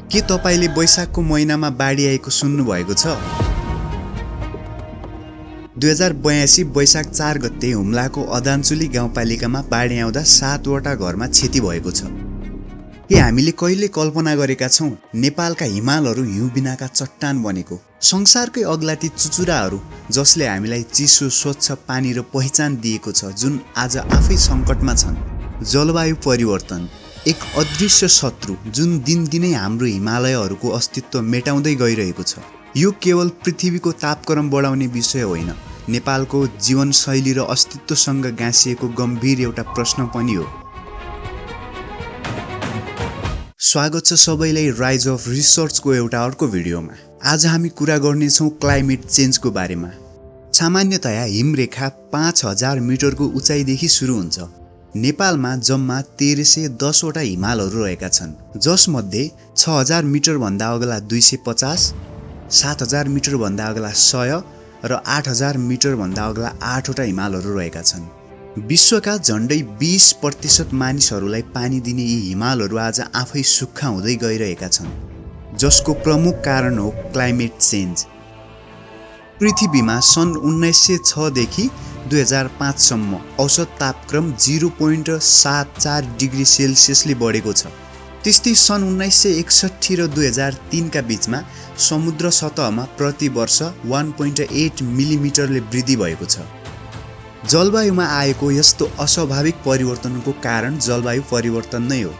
के तपाईले वैशाखको महिनामा बाढी आएको सुन्नु भएको छ? 2082 वैशाख 4 गते हुम्लाको अदानचुली गाउँपालिकामा बाढी आउँदा 7 वटा घरमा क्षति भएको छ। के हामीले कहिले कल्पना गरेका छौं नेपालका हिमालहरू हिउँ बिनाका चट्टान बनेको, संसारकै अग्लाती चुचुराहरू जसले हामीलाई चिसो स्वच्छ पानी र पहिचान दिएको छ, जुन आज आफै सङ्कटमा छन्। जलवायु परिवर्तन एक अदृश्य शत्रु जुन दिनदिनै हाम्रो हिमालयहरूको अस्तित्व मेटाउँदै गइरहेको छ। यो केवल पृथ्वीको तापक्रम बढाउने विषय होइन, नेपालको जीवनशैली र अस्तित्वसँग गाँसिएको गम्भीर एउटा प्रश्न पनि हो। स्वागत छ सबैलाई राइज अफ रिसर्चको एउटा अर्को भिडियोमा। आज हामी कुरा गर्नेछौँ क्लाइमेट चेन्जको बारेमा। सामान्यतया हिमरेखा 5000 मिटरको उचाइदेखि सुरु हुन्छ। नेपालमा जम्मा 1310 वटा हिमालहरू रहेका छन्, जसमध्ये 6000 मिटरभन्दा अग्ला 250, 7000 मिटरभन्दा अग्ला 100 र 8000 मिटरभन्दा अग्ला 8 वटा हिमालहरू रहेका छन्। विश्वका झन्डै 20% मानिसहरूलाई पानी दिने यी हिमालहरू आज आफै सुक्खा हुँदै गइरहेका छन्, जसको प्रमुख कारण हो क्लाइमेट चेन्ज। पृथ्वीमा सन् 1906 देखि 2005 सम्म औसत तापक्रम 0.74 डिग्री सेल्सियसले बढेको छ। त्यस्तै सन् 1961 र 2003 का बीचमा समुद्र सतहमा प्रति वर्ष 1.8 मिलिमिटरले वृद्धि भएको छ। जलवायुमा आएको यस्तो अस्वाभाविक परिवर्तनको कारण जलवायु परिवर्तन नै हो।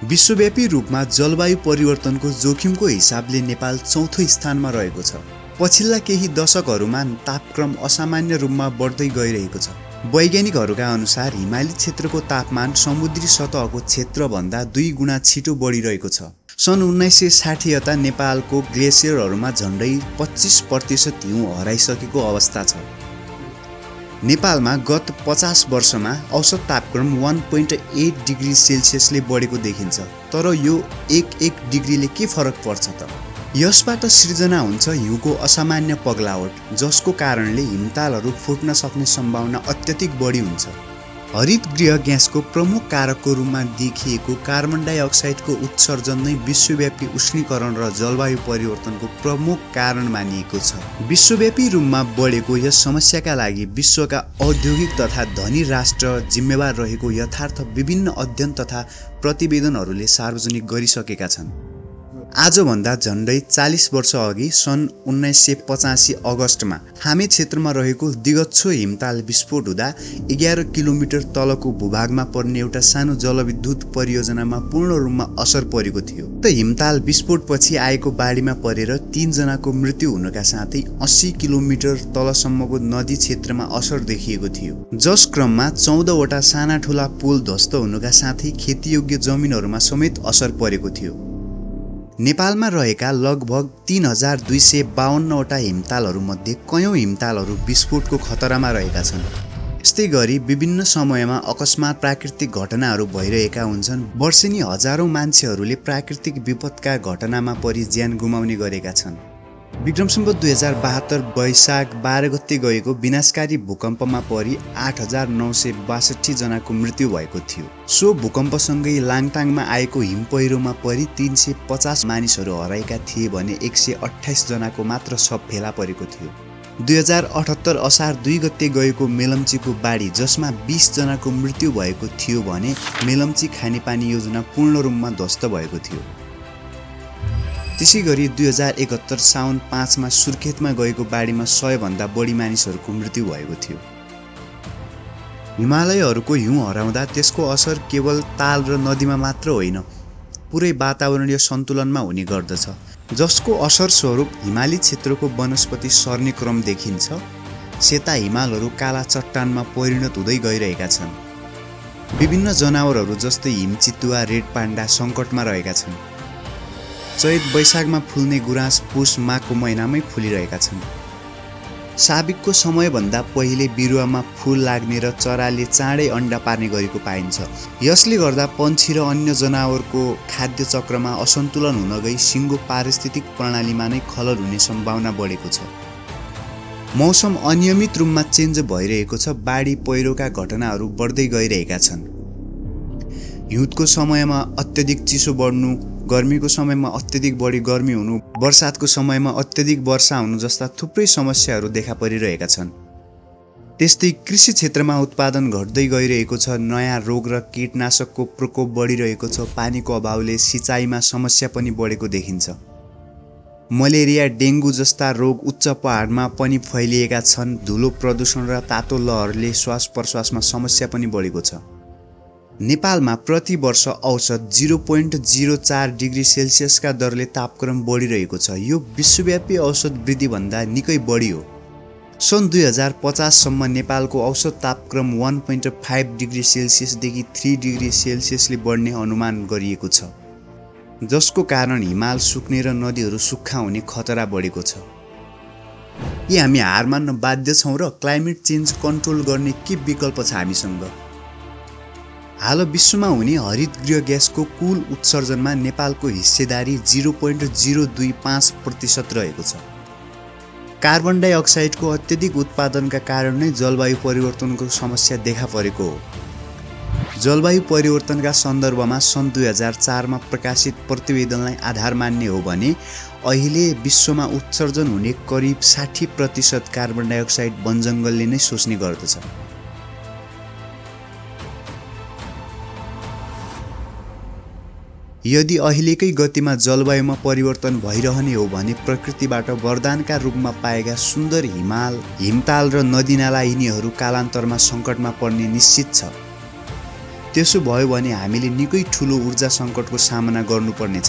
विश्वव्यापी रूपमा जलवायु परिवर्तनको जोखिमको हिसाबले नेपाल चौथो स्थानमा रहेको छ। पछिल्ला केही दशकहरूमा तापक्रम असामान्य रूपमा बढ्दै गइरहेको छ। वैज्ञानिकहरूका अनुसार हिमाली क्षेत्रको तापमान समुद्री सतहको क्षेत्रभन्दा 2 गुणा छिटो बढिरहेको छ। सन् 1960 यता नेपालको ग्लेसियरहरूमा झन्डै 25% हिउँ हराइसकेको अवस्था छ। नेपालमा गत 50 वर्षमा औसत तापक्रम 1.8 डिग्री सेल्सियसले बढेको देखिन्छ। तर यो 1 डिग्रीले के फरक पर्छ त? यसबाट सृजना हुन्छ हिउँको असामान्य पग्लावट, जसको कारणले हिमतालहरू फुट्न सक्ने सम्भावना अत्यधिक बढी हुन्छ। हरित गृह ग्यासको प्रमुख कारकको रूपमा देखिएको कार्बन डाइअक्साइडको उत्सर्जन नै विश्वव्यापी उष्णीकरण र जलवायु परिवर्तनको प्रमुख कारण मानिएको छ। विश्वव्यापी रूपमा बढेको यस समस्याका लागि विश्वका औद्योगिक तथा धनी राष्ट्र जिम्मेवार रहेको यथार्थ विभिन्न अध्ययन तथा प्रतिवेदनहरूले सार्वजनिक गरिसकेका छन्। आजभन्दा झन्डै 40 वर्ष अघि सन् 1985 अगस्तमा हामी क्षेत्रमा रहेको दिगच्छो हिमताल विस्फोट हुँदा 11 किलोमिटर तलको भूभागमा पर्ने एउटा सानो जलविद्युत परियोजनामा पूर्ण रूपमा असर परेको थियो। त हिमताल विस्फोटपछि आएको बाढीमा परेर 3 जनाको मृत्यु हुनका साथै 80 किलोमिटर तलसम्मको नदी क्षेत्रमा असर देखिएको थियो, जस क्रममा 14 वटा साना ठुला पुल ध्वस्त हुनका साथै खेतीयोग्य जमिनहरूमा समेत असर परेको थियो। नेपालमा रहेका लगभग 3252 वटा हिमतालहरूमध्ये कयौं हिमतालहरू विस्फोटको खतरामा रहेका छन्। यस्तै गरी विभिन्न समयमा अकस्मात प्राकृतिक घटनाहरू भइरहेका हुन्छन्। वर्षेनी हजारौं मान्छेहरूले प्राकृतिक विपदका घटनामा परि ज्यान गुमाउने गरेका छन्। विक्रम सम्वत 2072 वैशाख 12 गते गएको विनाशकारी भूकम्पमा परि 8962 जनाको मृत्यु भएको थियो। सो भूकम्पसँगै लाङटाङमा आएको हिम पहिरोमा परि 350 मानिसहरू हराएका थिए भने 128 जनाको मात्र शव फेला परेको थियो। 2078 असार 2 गते गएको मेलम्चीको बाढी, जसमा 20 जनाको मृत्यु भएको थियो भने मेलम्ची खानेपानी योजना पूर्ण रूपमा ध्वस्त भएको थियो। त्यसैगरी 2071 साउन 5 मा सुर्खेतमा गएको बाढीमा 100 भन्दा बढी मानिसहरूको मृत्यु भएको थियो। हिमालयहरूको हिउँ हराउँदा त्यसको असर केवल ताल र नदीमा मात्र होइन, पुरै वातावरणीय सन्तुलनमा हुने गर्दछ, जसको असर स्वरूप हिमाली क्षेत्रको वनस्पति सर्ने क्रम देखिन्छ। सेता हिमालहरू काला चट्टानमा परिणत हुँदै गइरहेका छन्। विभिन्न जनावरहरू जस्तै हिमचितुवा, रेड पाण्डा सङ्कटमा रहेका छन्। चैत वैशाखमा फुल्ने गुराँस पुष माघको महिनामै फुलिरहेका छन्। साबिकको समयभन्दा पहिले बिरुवामा फूल लाग्ने र चराले चाँडै अण्डा पार्ने गरेको पाइन्छ। यसले गर्दा पन्छी र अन्य जनावरको खाद्य चक्रमा असन्तुलन हुन गई सिङ्गो पारिस्थितिक प्रणालीमा नै खलल हुने सम्भावना बढेको छ। मौसम अनियमित रूपमा चेन्ज भइरहेको छ। बाढी पहिरोका घटनाहरू बढ्दै गइरहेका छन्। हिउँदको समयमा अत्यधिक चिसो बढ्नु, गर्मीको समयमा अत्यधिक बढी गर्मी हुनु, वर्षातको समयमा अत्यधिक वर्षा हुनु जस्ता थुप्रै समस्याहरू देखा परिरहेका छन्। त्यस्तै कृषि क्षेत्रमा उत्पादन घट्दै गइरहेको छ, नयाँ रोग र कीटनाशकको प्रकोप बढिरहेको छ, पानीको अभावले सिँचाइमा समस्या पनि बढेको देखिन्छ। मलेरिया, डेङ्गु जस्ता रोग उच्च पहाडमा पनि फैलिएका छन्। धुलो प्रदूषण र तातो लहरले श्वास प्रश्वासमा समस्या पनि बढेको छ। नेपालमा प्रति वर्ष औसत 0.04 डिग्री सेल्सियसका दरले तापक्रम बढिरहेको छ। यो विश्वव्यापी औसत वृद्धिभन्दा निकै बढी हो। सन् 2050 सम्म नेपालको औसत तापक्रम 1.5 डिग्री सेल्सियसदेखि 3 डिग्री सेल्सियसले बढ्ने अनुमान गरिएको छ, जसको कारण हिमाल सुक्ने र नदीहरू सुक्खा हुने खतरा बढेको छ। के हामी हार मान्न बाध्य छौँ र क्लाइमेट चेन्ज कन्ट्रोल गर्ने के विकल्प छ हामीसँग? हाल विश्वमा हुने हरितगृह ग्यासको कुल उत्सर्जनमा नेपालको हिस्सेदारी 0.025% रहेको छ। कार्बन डाइअक्साइडको अत्यधिक उत्पादनका कारण नै जलवायु परिवर्तनको समस्या देखा परेको हो। जलवायु परिवर्तनका सन्दर्भमा सन् 2004 मा प्रकाशित प्रतिवेदनलाई आधार मान्ने हो भने अहिले विश्वमा उत्सर्जन हुने करिब 60% कार्बन डाइअक्साइड वनजङ्गलले नै सोच्ने गर्दछ। यदि अहिलेकै गतिमा जलवायुमा परिवर्तन भइरहने हो भने प्रकृतिबाट वरदानका रूपमा पाएका सुन्दर हिमाल, हिमताल र नदीनाला यिनीहरू कालान्तरमा सङ्कटमा पर्ने निश्चित छ। त्यसो भयो भने हामीले निकै ठुलो ऊर्जा सङ्कटको सामना गर्नुपर्नेछ।